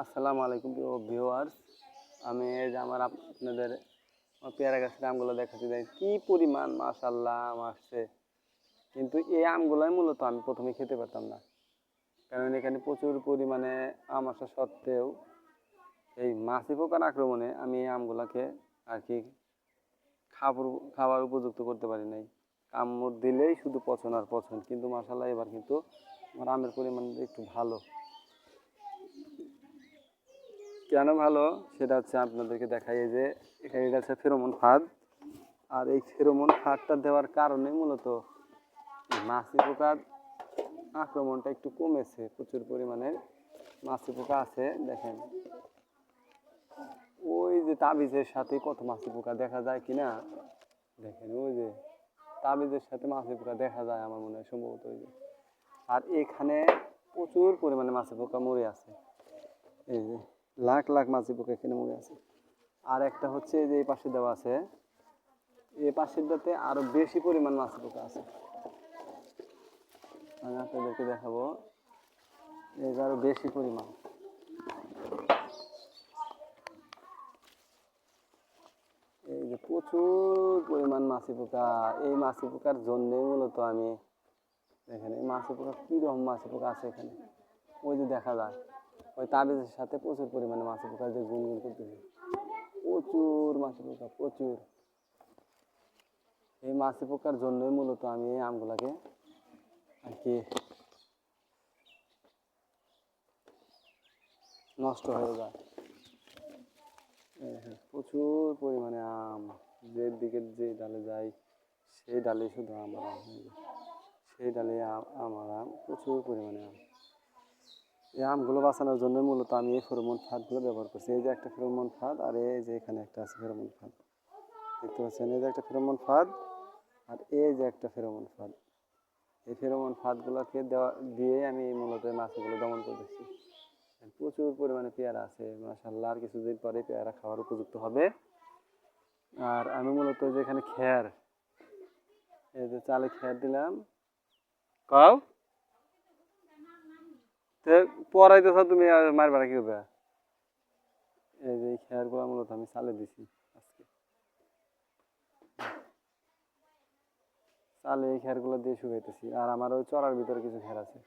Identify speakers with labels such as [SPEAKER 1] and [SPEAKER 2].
[SPEAKER 1] আসসালামু আলাইকুম ভিউয়ার্স। আমি এই যে আপনাদের পেয়ারা গাছের আমগুলো দেখাচ্ছি, দেখ কি পরিমাণ মাশাআল্লাহ আম আসছে। কিন্তু এই আমগুলোই মূলত আমি প্রথমে খেতে পারতাম না, কারণ এখানে প্রচুর পরিমাণে আম আসা সত্ত্বেও এই মাছি পোকার আক্রমণে আমি এই আমগুলোকে আর কি খাবার উপযুক্ত করতে পারি নাই। কামড় দিলেই শুধু পচন আর পচন। কিন্তু মাশাআল্লাহ এবার কিন্তু আমার আমের পরিমাণ একটু ভালো। কেন ভালো সেটা হচ্ছে আপনাদেরকে দেখাই। এই যে এখানে এটা হচ্ছে ফেরোমন ফাঁদ, আর এই ফেরোমন ফাঁদটা দেওয়ার কারণে মূলত মাছি পোকার আক্রমণটা একটু কমেছে। প্রচুর পরিমাণে মাছি পোকা আছে, দেখেন ওই যে তাবিজের সাথে কত মাছি পোকা দেখা যায় কিনা, দেখেন ওই যে তাবিজের সাথে মাছি পোকা দেখা যায় আমার মনে হয় সম্ভবত ওই যে। আর এখানে প্রচুর পরিমাণে মাছি পোকা মরে আছে, এই যে লাখ লাখ মাছি পোকা এখানে মরে আছে। আর একটা হচ্ছে যে এই পাশে দেওয়া আছে, এই পাশেরটাতে আরো বেশি পরিমাণ মাছি পোকা আছে। আমি আপনাদেরকে দেখাবো, এই যে আরো বেশি পরিমাণ, এই যে প্রচুর পরিমাণ মাছি পোকা। এই মাছি পোকার জন্যই মূলত আমি দেখেন এই মাছি পোকা কিরকম মাছি পোকা আছে এখানে, ওই যে দেখা যায় ওই তাবিজের সাথে প্রচুর পরিমাণে মাছি পোকা যে গুনগুন করতেছে, প্রচুর মাছি পোকা প্রচুর। এই মাছি পোকার জন্যই মূলত আমি এই আমগুলাকে আর কি নষ্ট হয়ে যায়। প্রচুর পরিমাণে আম, যে দিকে যে ডালে যাই সেই ডালে শুধু আমার আম, সেই ডালে আমার আম, প্রচুর পরিমাণে আম। এই আমগুলো বাঁচানোর জন্য মূলত আমি এই ফেরোমন ফাঁদগুলো ব্যবহার করছি। এই যে একটা ফেরোমন ফাঁদ, আর এই যে এখানে একটা আছে ফেরোমন ফাঁদ, দেখতে পাচ্ছেন এই যে একটা ফেরোমন ফাঁদ, আর এই যে একটা ফেরোমন ফাঁদ। এই ফেরোমন ফাঁদগুলোকে দিয়ে আমি মূলত মাছগুলো দমন করতেছি। প্রচুর পরিমাণে পেয়ারা আছে মাশাআল্লাহ, আর কিছুদিন পরে পেয়ারা খাওয়ার উপযুক্ত হবে। আর আমি মূলত যেখানে খ্যার, এই যে চালে খ্যার দিলাম, কাও পড়াইতেছ তুমি মারবার কি হবে। এই যে খ্যার গুলা মূলত আমি চালে দিছি আজকে, চালে এই খ্যার গুলো দিয়ে শুকাইতেছি। আর আমার ওই চড়ার ভিতরে কিছু খ্যার আছে।